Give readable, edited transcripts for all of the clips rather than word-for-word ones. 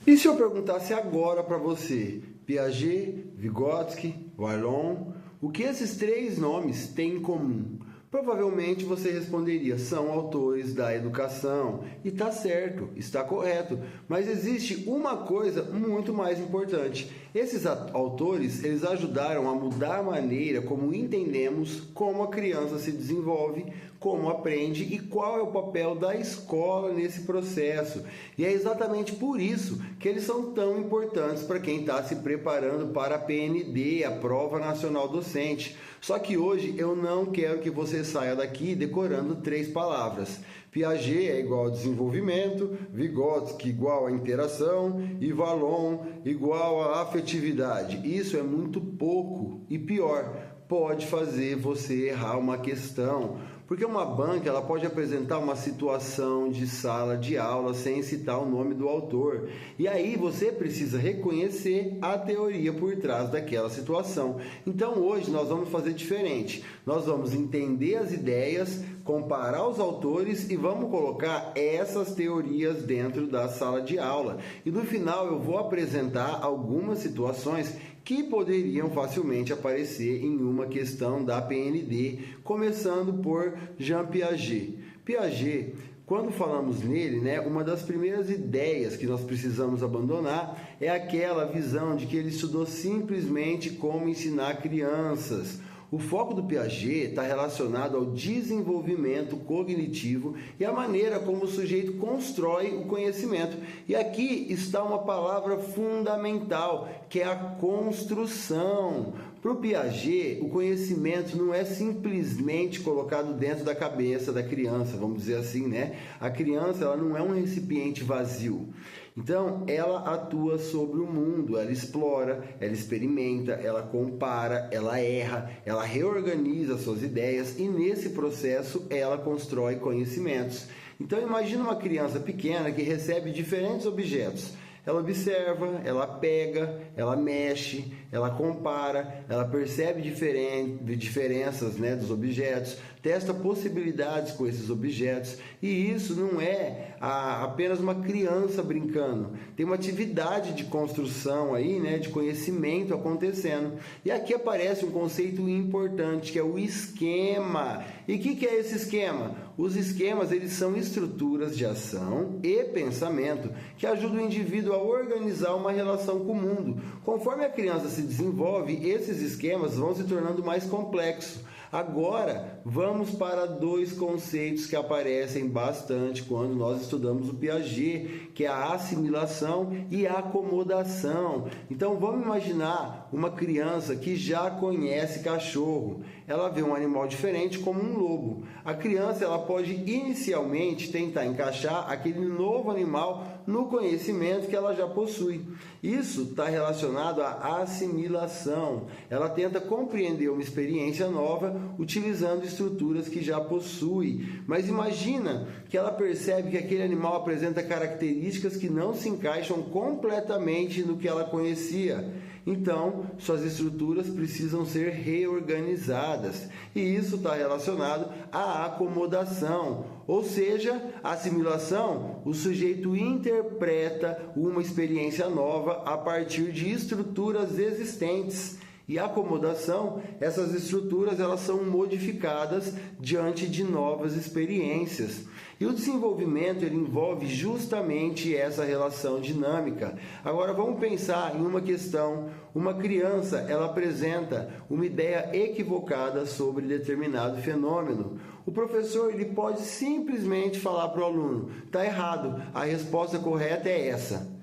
E se eu perguntasse agora para você, Piaget, Vygotsky, Vallon, o que esses três nomes têm em comum? Provavelmente você responderia, são autores da educação. E está certo, está correto. Mas existe uma coisa muito mais importante. Esses autores, eles ajudaram a mudar a maneira como entendemos como a criança se desenvolve, como aprende e qual é o papel da escola nesse processo. E é exatamente por isso que eles são tão importantes para quem está se preparando para a PND, a Prova Nacional Docente. Só que hoje eu não quero que você saia daqui decorando 3 palavras. Piaget é igual a desenvolvimento, Vygotsky igual a interação e Vallon igual a afetividade. Isso é muito pouco e pior, pode fazer você errar uma questão. Porque uma banca ela pode apresentar uma situação de sala de aula sem citar o nome do autor. E aí você precisa reconhecer a teoria por trás daquela situação. Então hoje nós vamos fazer diferente. Nós vamos entender as ideias, comparar os autores e vamos colocar essas teorias dentro da sala de aula. E no final eu vou apresentar algumas situações que poderiam facilmente aparecer em uma questão da PND, começando por Jean Piaget. Piaget, quando falamos nele, uma das primeiras ideias que nós precisamos abandonar é aquela visão de que ele estudou simplesmente como ensinar crianças. O foco do Piaget está relacionado ao desenvolvimento cognitivo e à maneira como o sujeito constrói o conhecimento. E aqui está uma palavra fundamental, que é a construção. Para o Piaget, o conhecimento não é simplesmente colocado dentro da cabeça da criança, vamos dizer assim, A criança ela não é um recipiente vazio. Então, ela atua sobre o mundo, ela explora, ela experimenta, ela compara, ela erra, ela reorganiza suas ideias e nesse processo ela constrói conhecimentos. Então, imagina uma criança pequena que recebe diferentes objetos. Ela observa, ela pega, ela mexe, ela compara, ela percebe diferenças dos objetos, testa possibilidades com esses objetos. E isso não é apenas uma criança brincando. Tem uma atividade de construção aí, de conhecimento acontecendo. E aqui aparece um conceito importante, que é o esquema. E o que é esse esquema? Os esquemas, eles são estruturas de ação e pensamento que ajudam o indivíduo a organizar uma relação com o mundo. Conforme a criança se desenvolve, esses esquemas vão se tornando mais complexos. Agora, vamos para 2 conceitos que aparecem bastante quando nós estudamos o Piaget, que é a assimilação e a acomodação. Então, vamos imaginar uma criança que já conhece cachorro. Ela vê um animal diferente como um lobo. A criança ela pode inicialmente tentar encaixar aquele novo animal no conhecimento que ela já possui. Isso está relacionado à assimilação. Ela tenta compreender uma experiência nova utilizando estruturas que já possui. Mas imagina que ela percebe que aquele animal apresenta características que não se encaixam completamente no que ela conhecia. Então, suas estruturas precisam ser reorganizadas. E isso está relacionado à acomodação. Ou seja, a assimilação, o sujeito interpreta uma experiência nova a partir de estruturas existentes. E a acomodação, essas estruturas elas são modificadas diante de novas experiências. E o desenvolvimento ele envolve justamente essa relação dinâmica. Agora vamos pensar em uma questão. Uma criança ela apresenta uma ideia equivocada sobre determinado fenômeno. O professor ele pode simplesmente falar para o aluno: está errado, a resposta correta é essa.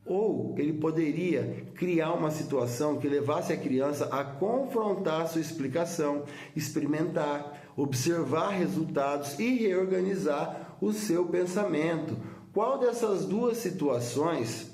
Ou ele poderia criar uma situação que levasse a criança a confrontar sua explicação, experimentar, observar resultados e reorganizar o seu pensamento. Qual dessas 2 situações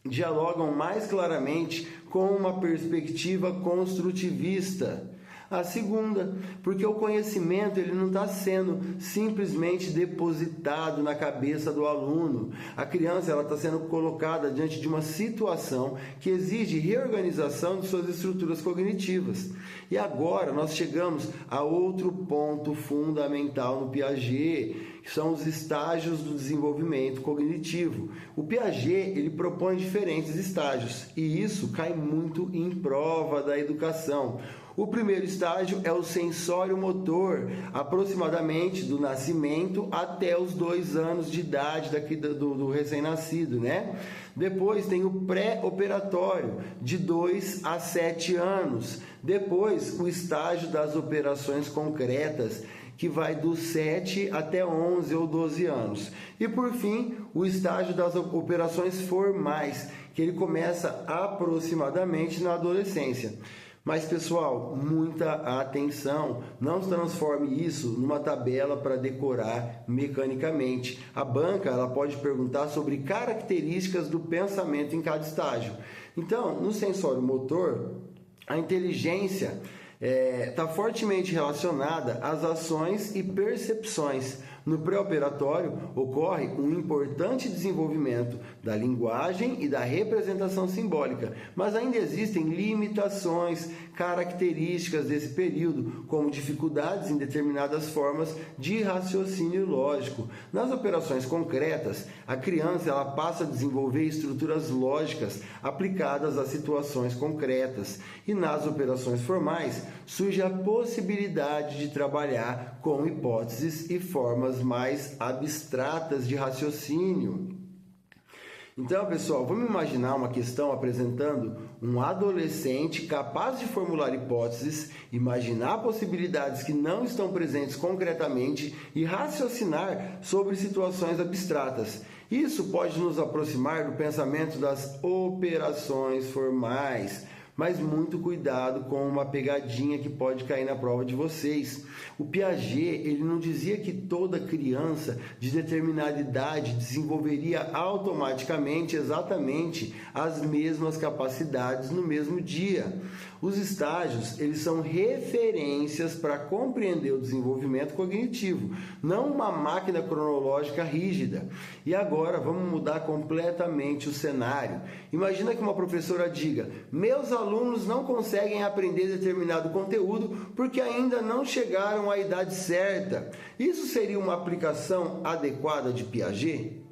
dialogam mais claramente com uma perspectiva construtivista? A segunda, porque o conhecimento ele não está sendo simplesmente depositado na cabeça do aluno. A criança ela está sendo colocada diante de uma situação que exige reorganização de suas estruturas cognitivas. E agora nós chegamos a outro ponto fundamental no Piaget, que são os estágios do desenvolvimento cognitivo. O Piaget, ele propõe diferentes estágios, e isso cai muito em prova da educação. O primeiro estágio é o sensório-motor, aproximadamente do nascimento até os 2 anos de idade do recém-nascido, né? Depois tem o pré-operatório, de 2 a 7 anos. Depois, o estágio das operações concretas, que vai dos 7 até 11 ou 12 anos. E, por fim, o estágio das operações formais, que ele começa aproximadamente na adolescência. Mas, pessoal, muita atenção, não transforme isso numa tabela para decorar mecanicamente. A banca ela pode perguntar sobre características do pensamento em cada estágio. Então, no sensório motor, a inteligência está fortemente relacionada às ações e percepções. No pré-operatório, ocorre um importante desenvolvimento da linguagem e da representação simbólica, mas ainda existem limitações características desse período, como dificuldades em determinadas formas de raciocínio lógico. Nas operações concretas, a criança ela passa a desenvolver estruturas lógicas aplicadas a situações concretas, e nas operações formais surge a possibilidade de trabalhar com hipóteses e formas mais abstratas de raciocínio. Então, pessoal, vamos imaginar uma questão apresentando um adolescente capaz de formular hipóteses, imaginar possibilidades que não estão presentes concretamente e raciocinar sobre situações abstratas. Isso pode nos aproximar do pensamento das operações formais. Mas muito cuidado com uma pegadinha que pode cair na prova de vocês. O Piaget, ele não dizia que toda criança de determinada idade desenvolveria automaticamente exatamente as mesmas capacidades no mesmo dia. Os estágios, eles são referências para compreender o desenvolvimento cognitivo, não uma máquina cronológica rígida. E agora vamos mudar completamente o cenário. Imagina que uma professora diga: meus alunos não conseguem aprender determinado conteúdo porque ainda não chegaram à idade certa. Isso seria uma aplicação adequada de Piaget?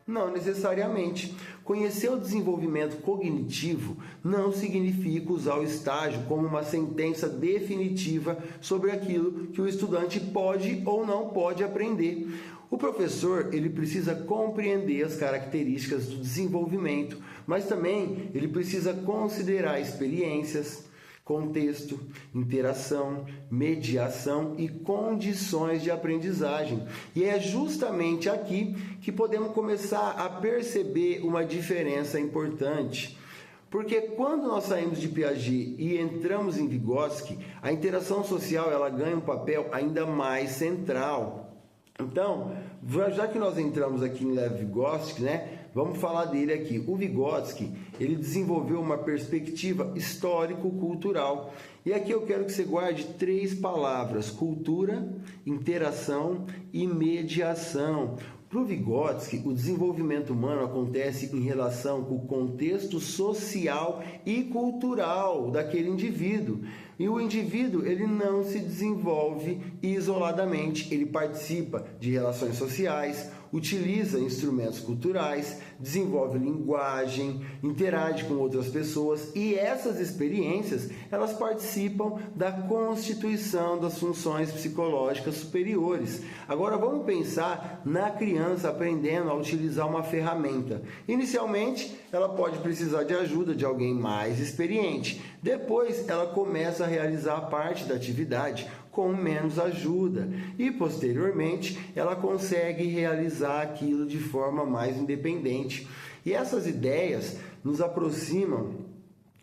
Não necessariamente. Conhecer o desenvolvimento cognitivo não significa usar o estágio como uma sentença definitiva sobre aquilo que o estudante pode ou não pode aprender. O professor ele precisa compreender as características do desenvolvimento, mas também ele precisa considerar experiências, contexto, interação, mediação e condições de aprendizagem. E é justamente aqui que podemos começar a perceber uma diferença importante. Porque quando nós saímos de Piaget e entramos em Vygotsky, a interação social ela ganha um papel ainda mais central. Então, já que nós entramos aqui em Lev Vygotsky, né, vamos falar dele aqui. O Vygotsky, ele desenvolveu uma perspectiva histórico-cultural. E aqui eu quero que você guarde 3 palavras: cultura, interação e mediação. Para o Vygotsky, o desenvolvimento humano acontece em relação com o contexto social e cultural daquele indivíduo. E o indivíduo ele não se desenvolve isoladamente, ele participa de relações sociais, utiliza instrumentos culturais, desenvolve linguagem, interage com outras pessoas, e essas experiências elas participam da constituição das funções psicológicas superiores. Agora vamos pensar na criança aprendendo a utilizar uma ferramenta. Inicialmente, ela pode precisar de ajuda de alguém mais experiente. Depois, ela começa a realizar parte da atividade com menos ajuda e, posteriormente, ela consegue realizar aquilo de forma mais independente. E essas ideias nos aproximam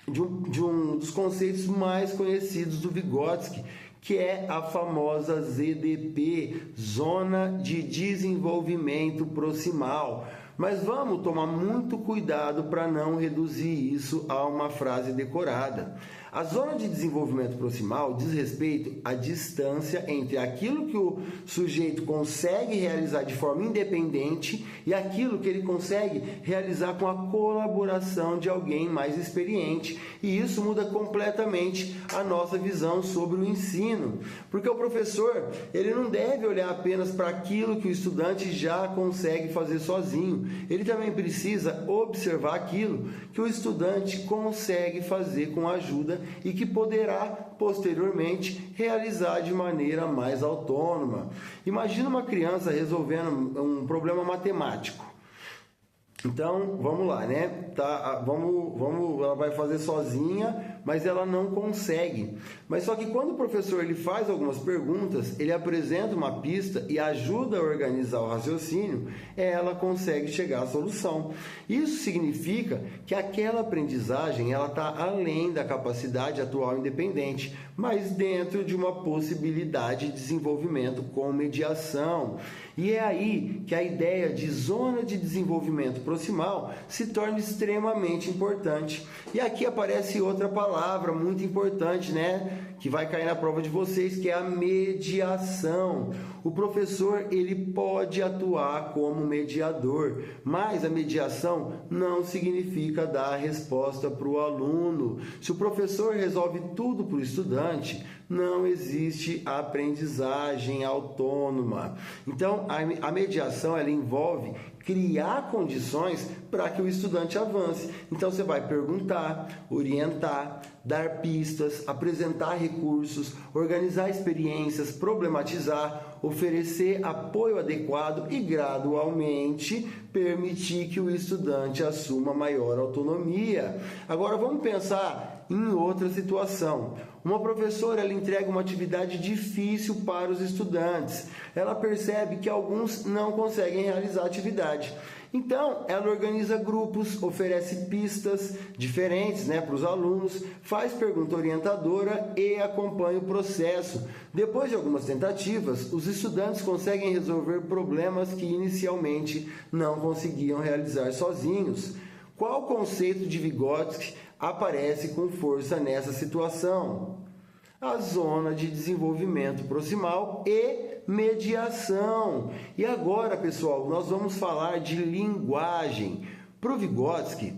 de um dos conceitos mais conhecidos do Vygotsky, que é a famosa ZDP, Zona de Desenvolvimento Proximal. Mas vamos tomar muito cuidado para não reduzir isso a uma frase decorada. A zona de desenvolvimento proximal diz respeito à distância entre aquilo que o sujeito consegue realizar de forma independente e aquilo que ele consegue realizar com a colaboração de alguém mais experiente. E isso muda completamente a nossa visão sobre o ensino, porque o professor, ele não deve olhar apenas para aquilo que o estudante já consegue fazer sozinho. Ele também precisa observar aquilo que o estudante consegue fazer com a ajuda e que poderá posteriormente realizar de maneira mais autônoma. Imagina uma criança resolvendo um problema matemático. Então, vamos lá, né? Ela vai fazer sozinha, mas ela não consegue. Mas só que quando o professor ele faz algumas perguntas, ele apresenta uma pista e ajuda a organizar o raciocínio, ela consegue chegar à solução. Isso significa que aquela aprendizagem ela está além da capacidade atual independente, mas dentro de uma possibilidade de desenvolvimento com mediação. E é aí que a ideia de zona de desenvolvimento proximal se torna extremamente importante. E aqui aparece outra palavra muito importante, né? Que vai cair na prova de vocês, que é a mediação. O professor ele pode atuar como mediador, mas a mediação não significa dar a resposta para o aluno. Se o professor resolve tudo para o estudante, não existe aprendizagem autônoma. Então, a mediação ela envolve criar condições para que o estudante avance. Então, você vai perguntar, orientar, dar pistas, apresentar recursos, organizar experiências, problematizar, oferecer apoio adequado e, gradualmente, permitir que o estudante assuma maior autonomia. Agora, vamos pensar em outra situação. Uma professora ela entrega uma atividade difícil para os estudantes. Ela percebe que alguns não conseguem realizar a atividade. Então, ela organiza grupos, oferece pistas diferentes para os alunos, faz pergunta orientadora e acompanha o processo. Depois de algumas tentativas, os estudantes conseguem resolver problemas que inicialmente não conseguiam realizar sozinhos. Qual conceito de Vygotsky aparece com força nessa situação? A zona de desenvolvimento proximal e mediação. E agora, pessoal, nós vamos falar de linguagem. Para o Vygotsky,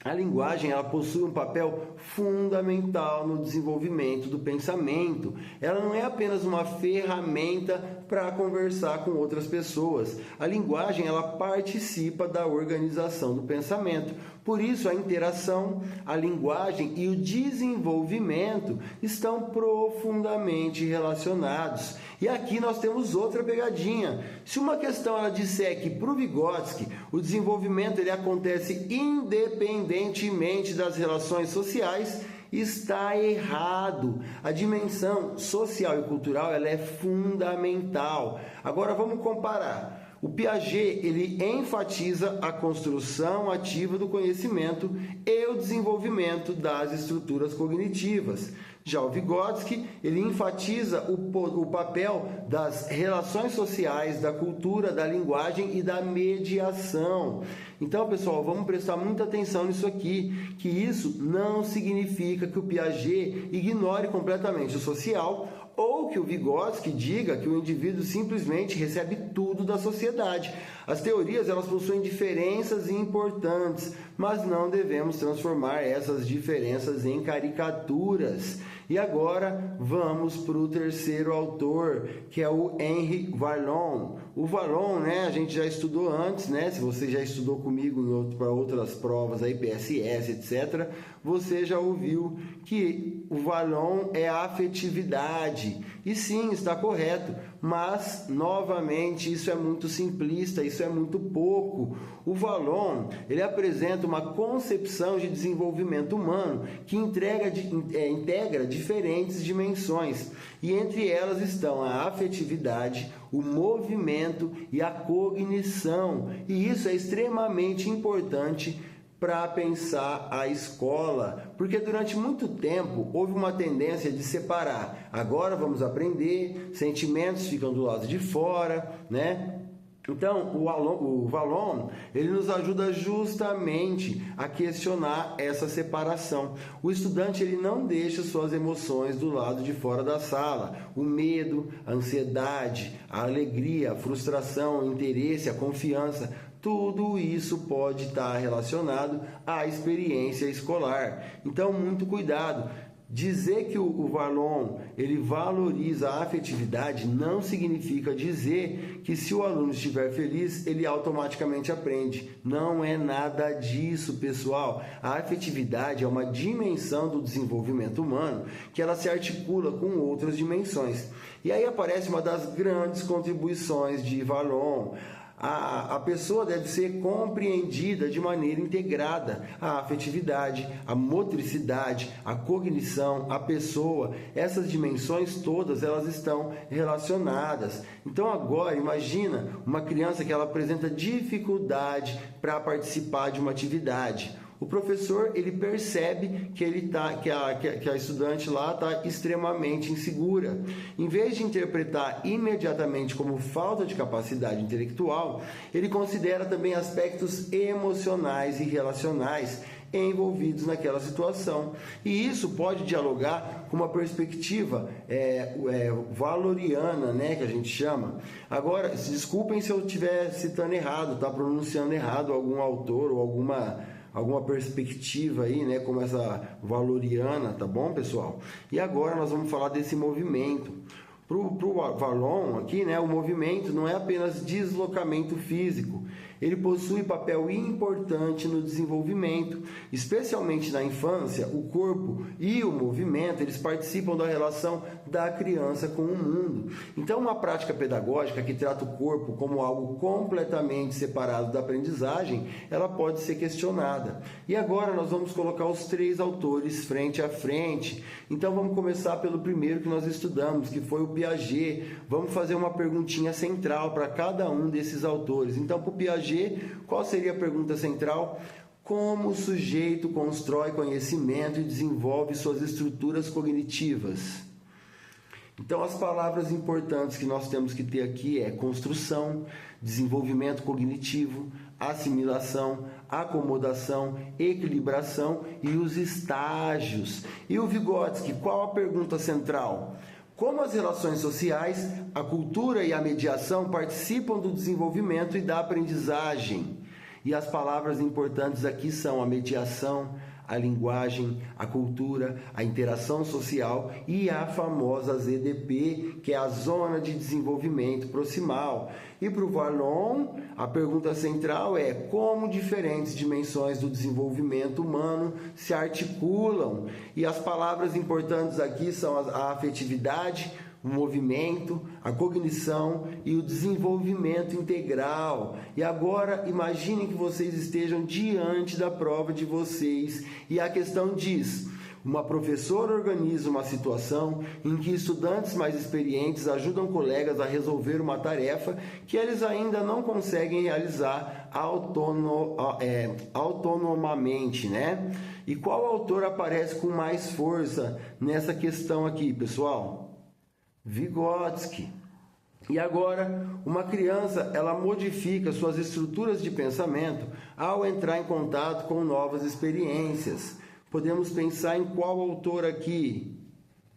a linguagem ela possui um papel fundamental no desenvolvimento do pensamento. Ela não é apenas uma ferramenta para conversar com outras pessoas. A linguagem ela participa da organização do pensamento. Por isso, a interação, a linguagem e o desenvolvimento estão profundamente relacionados. E aqui nós temos outra pegadinha. Se uma questão ela disser que para o Vygotsky o desenvolvimento ele acontece independentemente das relações sociais, está errado. A dimensão social e cultural ela é fundamental. Agora vamos comparar. O Piaget ele enfatiza a construção ativa do conhecimento e o desenvolvimento das estruturas cognitivas. Já o Vygotsky ele enfatiza o papel das relações sociais, da cultura, da linguagem e da mediação. Então, pessoal, vamos prestar muita atenção nisso aqui, que isso não significa que o Piaget ignore completamente o social ou que o Vygotsky diga que o indivíduo simplesmente recebe tudo da sociedade. As teorias elas possuem diferenças importantes, mas não devemos transformar essas diferenças em caricaturas. E agora vamos para o terceiro autor, que é o Henri Vallon. O Vallon, a gente já estudou antes, se você já estudou comigo para outras provas, aí, PSS, etc., você já ouviu que o Vallon é a afetividade. E sim, está correto, mas, novamente, isso é muito simplista, isso é muito pouco. O Vallon, ele apresenta uma concepção de desenvolvimento humano que integra diferentes dimensões, e entre elas estão a afetividade, o movimento e a cognição, e isso é extremamente importante para pensar a escola, porque durante muito tempo houve uma tendência de separar. Agora vamos aprender, sentimentos ficam do lado de fora, Então, o Vallon, ele nos ajuda justamente a questionar essa separação. O estudante, ele não deixa suas emoções do lado de fora da sala. O medo, a ansiedade, a alegria, a frustração, o interesse, a confiança, tudo isso pode estar relacionado à experiência escolar. Então, muito cuidado. Dizer que o Vallon ele valoriza a afetividade não significa dizer que se o aluno estiver feliz, ele automaticamente aprende. Não é nada disso, pessoal. A afetividade é uma dimensão do desenvolvimento humano que ela se articula com outras dimensões. E aí aparece uma das grandes contribuições de Vallon. A pessoa deve ser compreendida de maneira integrada. A afetividade, a motricidade, a cognição, a pessoa, essas dimensões todas elas estão relacionadas. Então agora imagina uma criança que ela apresenta dificuldade para participar de uma atividade. O professor ele percebe que a estudante lá está extremamente insegura. Em vez de interpretar imediatamente como falta de capacidade intelectual, ele considera também aspectos emocionais e relacionais envolvidos naquela situação. E isso pode dialogar com uma perspectiva valoriana, né, que a gente chama. Agora, desculpem se eu estiver citando errado, tá pronunciando errado algum autor ou alguma perspectiva aí, né, como essa valoriana, tá bom, pessoal? E agora nós vamos falar desse movimento. Pro Vallon aqui, né, o movimento não é apenas deslocamento físico, ele possui papel importante no desenvolvimento, especialmente na infância. O corpo e o movimento, eles participam da relação da criança com o mundo. Então, uma prática pedagógica que trata o corpo como algo completamente separado da aprendizagem, ela pode ser questionada. E agora nós vamos colocar os três autores frente a frente. Então, vamos começar pelo primeiro que nós estudamos, que foi o Piaget. Vamos fazer uma perguntinha central para cada um desses autores. Então, para o Piaget, qual seria a pergunta central? Como o sujeito constrói conhecimento e desenvolve suas estruturas cognitivas? Então, as palavras importantes que nós temos que ter aqui é construção, desenvolvimento cognitivo, assimilação, acomodação, equilibração e os estágios. E o Vygotsky, qual a pergunta central? Como as relações sociais, a cultura e a mediação participam do desenvolvimento e da aprendizagem? E as palavras importantes aqui são a mediação, a linguagem, a cultura, a interação social e a famosa ZDP, que é a Zona de Desenvolvimento Proximal. E para o Vallon, a pergunta central é como diferentes dimensões do desenvolvimento humano se articulam. E as palavras importantes aqui são a afetividade, o movimento, a cognição e o desenvolvimento integral. E agora imaginem que vocês estejam diante da prova de vocês e a questão diz: uma professora organiza uma situação em que estudantes mais experientes ajudam colegas a resolver uma tarefa que eles ainda não conseguem realizar autonomamente, né? E qual autor aparece com mais força nessa questão aqui, pessoal? Vygotsky. E agora, uma criança, ela modifica suas estruturas de pensamento ao entrar em contato com novas experiências. Podemos pensar em qual autor aqui?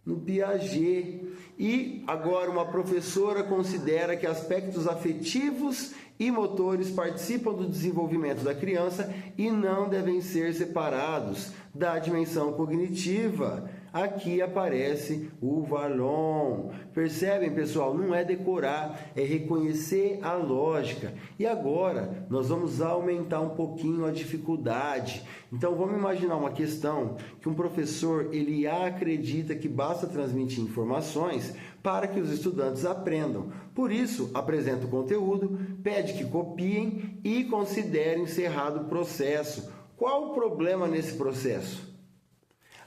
No Piaget. E agora, uma professora considera que aspectos afetivos e motores participam do desenvolvimento da criança e não devem ser separados da dimensão cognitiva. Aqui aparece o Vallon. Percebem, pessoal? Não é decorar, é reconhecer a lógica. E agora nós vamos aumentar um pouquinho a dificuldade. Então vamos imaginar uma questão que um professor ele acredita que basta transmitir informações para que os estudantes aprendam. Por isso, apresenta o conteúdo, pede que copiem e considerem encerrado o processo. Qual o problema nesse processo?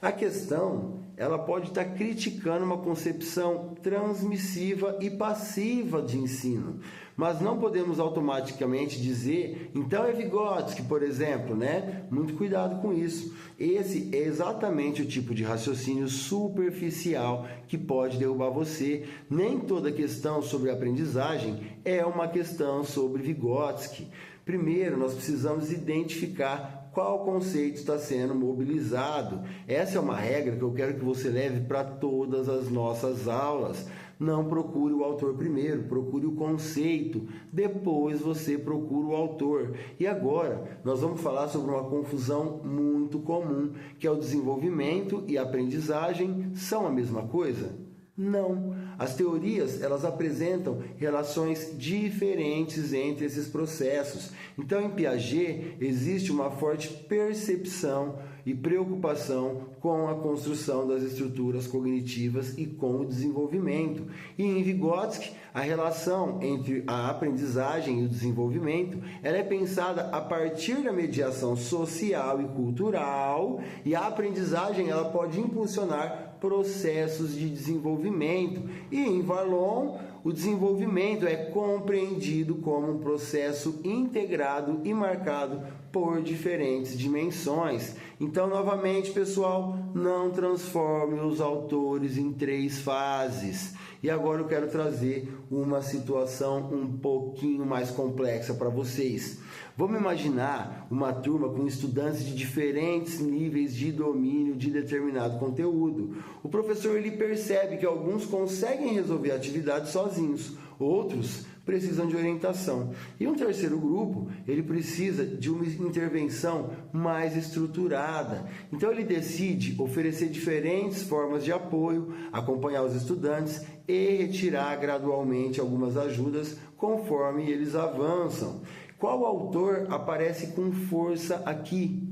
A questão, ela pode estar criticando uma concepção transmissiva e passiva de ensino, mas não podemos automaticamente dizer, então é Vygotsky, por exemplo, né? Muito cuidado com isso. Esse é exatamente o tipo de raciocínio superficial que pode derrubar você. Nem toda questão sobre aprendizagem é uma questão sobre Vygotsky. Primeiro, nós precisamos identificar qual conceito está sendo mobilizado. Essa é uma regra que eu quero que você leve para todas as nossas aulas. Não procure o autor primeiro, procure o conceito, depois você procura o autor. E agora, nós vamos falar sobre uma confusão muito comum, que é o desenvolvimento e a aprendizagem são a mesma coisa? Não. As teorias, elas apresentam relações diferentes entre esses processos. Então, em Piaget, existe uma forte percepção e preocupação com a construção das estruturas cognitivas e com o desenvolvimento. E em Vygotsky, a relação entre a aprendizagem e o desenvolvimento, ela é pensada a partir da mediação social e cultural, e a aprendizagem ela pode impulsionar processos de desenvolvimento. E em Vallon, o desenvolvimento é compreendido como um processo integrado e marcado por diferentes dimensões. Então, novamente, pessoal, não transforme os autores em 3 fases. E agora eu quero trazer uma situação um pouquinho mais complexa para vocês. Vamos imaginar uma turma com estudantes de diferentes níveis de domínio de determinado conteúdo. O professor ele percebe que alguns conseguem resolver a atividade sozinhos, outros precisam de orientação. E um terceiro grupo, ele precisa de uma intervenção mais estruturada. Então ele decide oferecer diferentes formas de apoio, acompanhar os estudantes e retirar gradualmente algumas ajudas conforme eles avançam. Qual autor aparece com força aqui?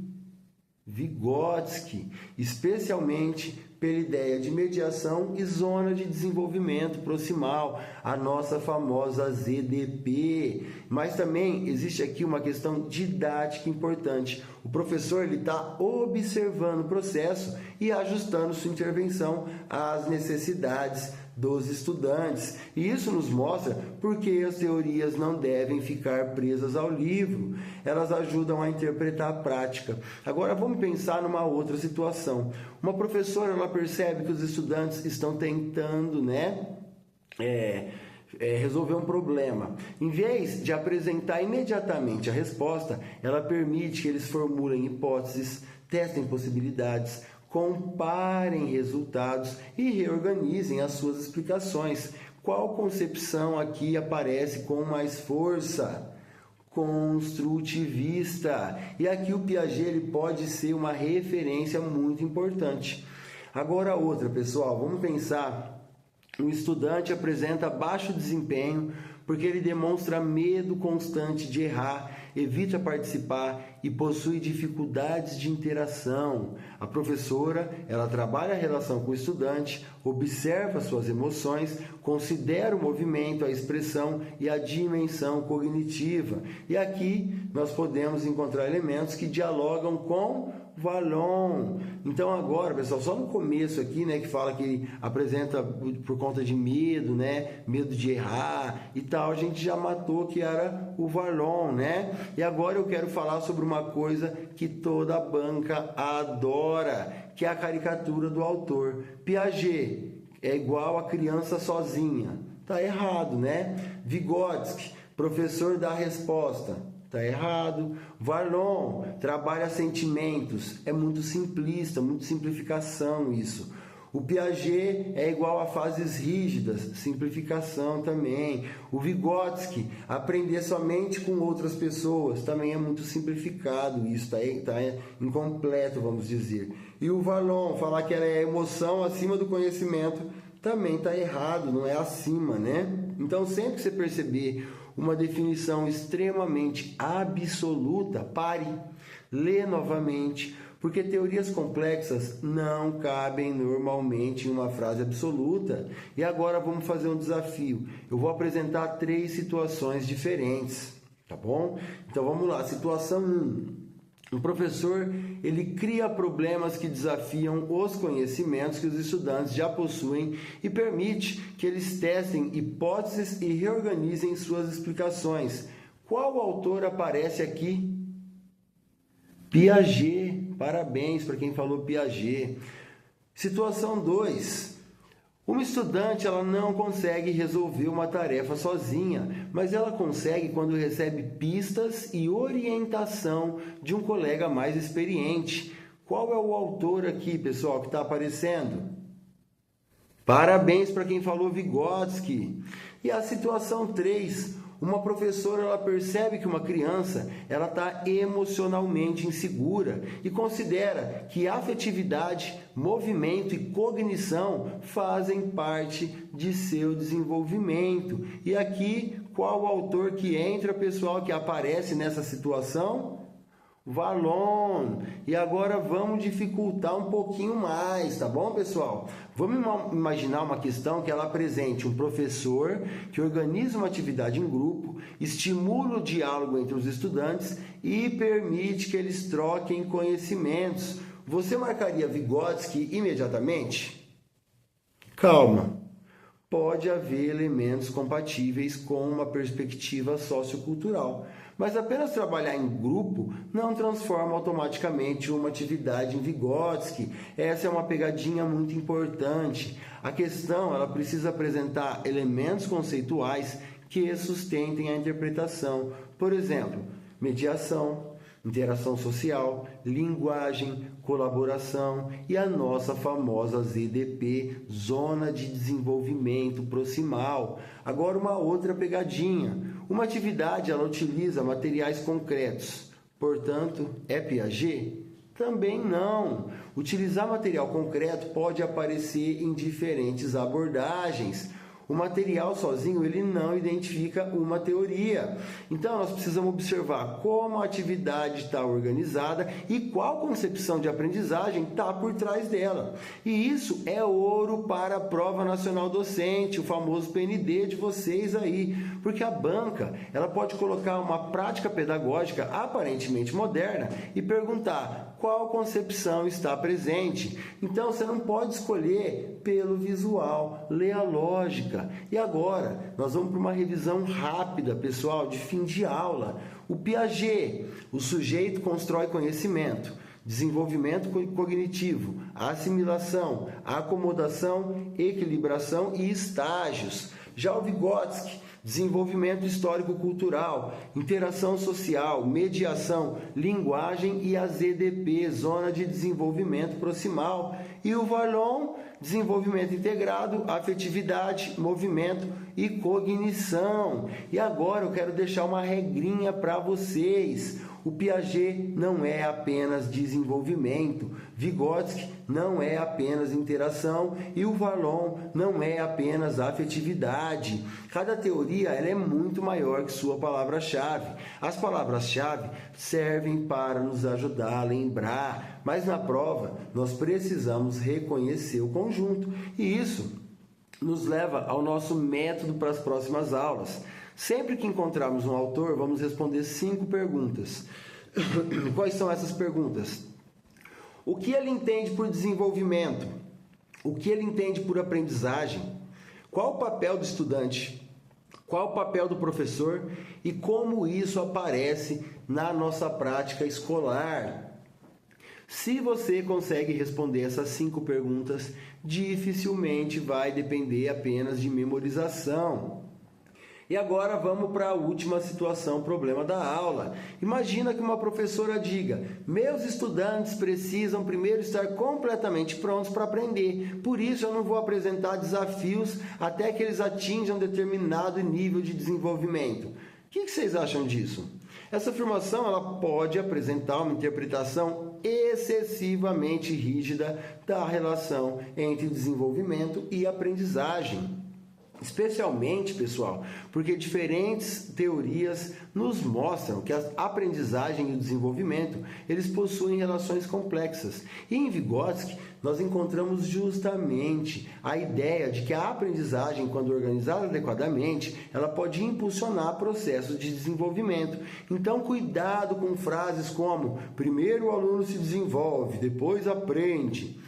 Vygotsky, especialmente pela ideia de mediação e zona de desenvolvimento proximal, a nossa famosa ZDP. Mas também existe aqui uma questão didática importante. O professor está observando o processo e ajustando sua intervenção às necessidades dos estudantes. E isso nos mostra porque as teorias não devem ficar presas ao livro. Elas ajudam a interpretar a prática. Agora vamos pensar numa outra situação. Uma professora ela percebe que os estudantes estão tentando, resolver um problema. Em vez de apresentar imediatamente a resposta, ela permite que eles formulem hipóteses, testem possibilidades, comparem resultados e reorganizem as suas explicações. Qual concepção aqui aparece com mais força? Construtivista. E aqui o Piaget ele pode ser uma referência muito importante. Agora outra, pessoal, vamos pensar. O estudante apresenta baixo desempenho porque ele demonstra medo constante de errar, evita participar e possui dificuldades de interação. A professora, ela trabalha a relação com o estudante, observa suas emoções, considera o movimento, a expressão e a dimensão cognitiva. E aqui nós podemos encontrar elementos que dialogam com Vallon. Então agora, pessoal, só no começo aqui, que fala que ele apresenta por conta de medo, medo de errar e tal, a gente já matou que era o Vallon, E agora eu quero falar sobre uma coisa que toda a banca adora, que é a caricatura do autor. Piaget é igual a criança sozinha. Tá errado, Vygotsky, professor dá resposta. Está errado. Vallon trabalha sentimentos. É muito simplista, muito simplificação isso. O Piaget é igual a fases rígidas, simplificação também. O Vygotsky, aprender somente com outras pessoas, também é muito simplificado isso, está incompleto, vamos dizer. E o Vallon, falar que ela é emoção acima do conhecimento, também está errado, não é acima, Então, sempre que você perceber uma definição extremamente absoluta, pare, lê novamente, porque teorias complexas não cabem normalmente em uma frase absoluta. E agora vamos fazer um desafio. Eu vou apresentar 3 situações diferentes, tá bom? Então vamos lá. Situação 1. O professor, ele cria problemas que desafiam os conhecimentos que os estudantes já possuem e permite que eles testem hipóteses e reorganizem suas explicações. Qual autor aparece aqui? Piaget. Parabéns para quem falou Piaget. Situação 2. Uma estudante, ela não consegue resolver uma tarefa sozinha, mas ela consegue quando recebe pistas e orientação de um colega mais experiente. Qual é o autor aqui, pessoal, que está aparecendo? Parabéns para quem falou Vygotsky. E a situação 3. Uma professora, ela percebe que uma criança ela está emocionalmente insegura e considera que afetividade, movimento e cognição fazem parte de seu desenvolvimento. E aqui, qual o autor que entra, pessoal, que aparece nessa situação? Vallon. E agora vamos dificultar um pouquinho mais, tá bom, pessoal? Vamos imaginar uma questão que ela apresente um professor que organiza uma atividade em grupo, estimula o diálogo entre os estudantes e permite que eles troquem conhecimentos. Você marcaria Vygotsky imediatamente? Calma. Pode haver elementos compatíveis com uma perspectiva sociocultural, mas apenas trabalhar em grupo não transforma automaticamente uma atividade em Vygotsky. Essa é uma pegadinha muito importante. A questão, ela precisa apresentar elementos conceituais que sustentem a interpretação. Por exemplo, mediação, interação social, linguagem, colaboração e a nossa famosa ZDP, Zona de Desenvolvimento Proximal. Agora uma outra pegadinha. Uma atividade, ela utiliza materiais concretos. Portanto, é Piaget? Também não. Utilizar material concreto pode aparecer em diferentes abordagens. O material sozinho, ele não identifica uma teoria. Então, nós precisamos observar como a atividade está organizada e qual concepção de aprendizagem está por trás dela. E isso é ouro para a Prova Nacional Docente, o famoso PND de vocês aí. Porque a banca, ela pode colocar uma prática pedagógica aparentemente moderna e perguntar qual concepção está presente. Então, você não pode escolher pelo visual, lê a lógica. E agora, nós vamos para uma revisão rápida, pessoal, de fim de aula. O Piaget, o sujeito constrói conhecimento, desenvolvimento cognitivo, assimilação, acomodação, equilibração e estágios. Já o Vygotsky, desenvolvimento histórico-cultural, interação social, mediação, linguagem e a ZDP, Zona de Desenvolvimento Proximal. E o Vallon, desenvolvimento integrado, afetividade, movimento e cognição. E agora eu quero deixar uma regrinha para vocês. O Piaget não é apenas desenvolvimento, Vygotsky não é apenas interação e o Vallon não é apenas afetividade. Cada teoria ela é muito maior que sua palavra-chave. As palavras-chave servem para nos ajudar a lembrar, mas na prova nós precisamos reconhecer o conjunto e isso nos leva ao nosso método para as próximas aulas. Sempre que encontrarmos um autor, vamos responder 5 perguntas. Quais são essas perguntas? O que ele entende por desenvolvimento? O que ele entende por aprendizagem? Qual o papel do estudante? Qual o papel do professor? E como isso aparece na nossa prática escolar? Se você consegue responder essas 5 perguntas, dificilmente vai depender apenas de memorização. E agora vamos para a última situação, problema da aula. Imagina que uma professora diga: meus estudantes precisam primeiro estar completamente prontos para aprender. Por isso eu não vou apresentar desafios até que eles atinjam determinado nível de desenvolvimento. O que vocês acham disso? Essa afirmação ela pode apresentar uma interpretação excessivamente rígida da relação entre desenvolvimento e aprendizagem. Especialmente, pessoal, porque diferentes teorias nos mostram que a aprendizagem e o desenvolvimento, eles possuem relações complexas. E em Vygotsky, nós encontramos justamente a ideia de que a aprendizagem, quando organizada adequadamente, ela pode impulsionar processos de desenvolvimento. Então, cuidado com frases como: primeiro o aluno se desenvolve, depois aprende.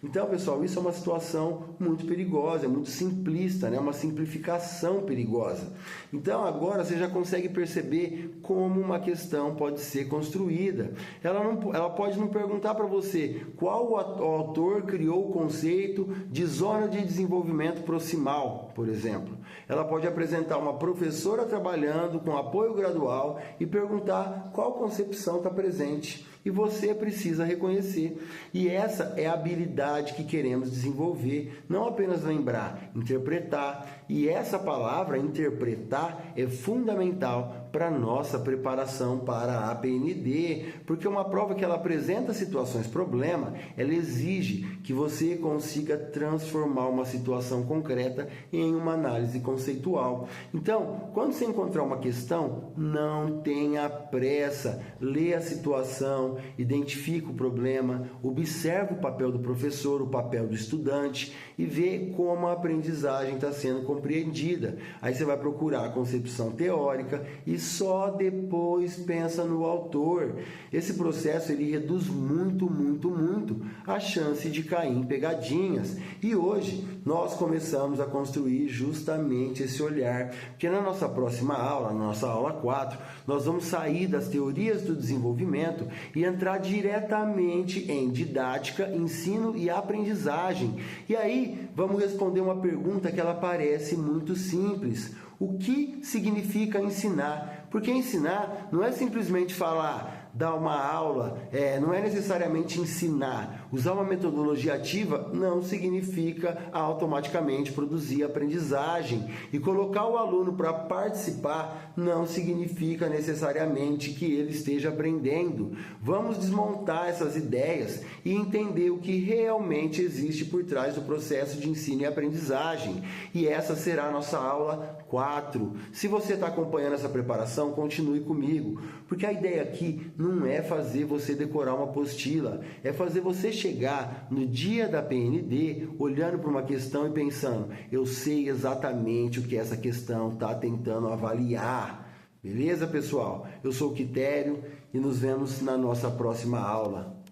Então, pessoal, isso é uma situação muito perigosa, é muito simplista, né? Uma simplificação perigosa. Então, agora você já consegue perceber como uma questão pode ser construída. Ela pode não perguntar para você qual o autor criou o conceito de zona de desenvolvimento proximal, por exemplo. Ela pode apresentar uma professora trabalhando com apoio gradual e perguntar qual concepção está presente. E você precisa reconhecer. E essa é a habilidade que queremos desenvolver, não apenas lembrar, interpretar. E essa palavra, interpretar, é fundamental para a nossa preparação para a PND, porque uma prova que ela apresenta situações problema, ela exige que você consiga transformar uma situação concreta em uma análise conceitual. Então, quando você encontrar uma questão, não tenha pressa, lê a situação, identifica o problema, observa o papel do professor, o papel do estudante e vê como a aprendizagem está sendo compreendida. Aí você vai procurar a concepção teórica e só depois pensa no autor. Esse processo ele reduz muito a chance de cair em pegadinhas. E hoje nós começamos a construir justamente esse olhar, porque na nossa próxima aula, na nossa aula 4, nós vamos sair das teorias do desenvolvimento e entrar diretamente em didática, ensino e aprendizagem. E aí vamos responder uma pergunta que ela parece muito simples: o que significa ensinar? Porque ensinar não é simplesmente falar, dar uma aula, não é necessariamente ensinar. Usar uma metodologia ativa não significa automaticamente produzir aprendizagem. E colocar o aluno para participar não significa necessariamente que ele esteja aprendendo. Vamos desmontar essas ideias e entender o que realmente existe por trás do processo de ensino e aprendizagem. E essa será a nossa aula 4. Se você está acompanhando essa preparação, continue comigo, porque a ideia aqui não é fazer você decorar uma apostila, é fazer você chegar no dia da PND olhando para uma questão e pensando: eu sei exatamente o que essa questão está tentando avaliar. Beleza, pessoal? Eu sou o Quitério e nos vemos na nossa próxima aula.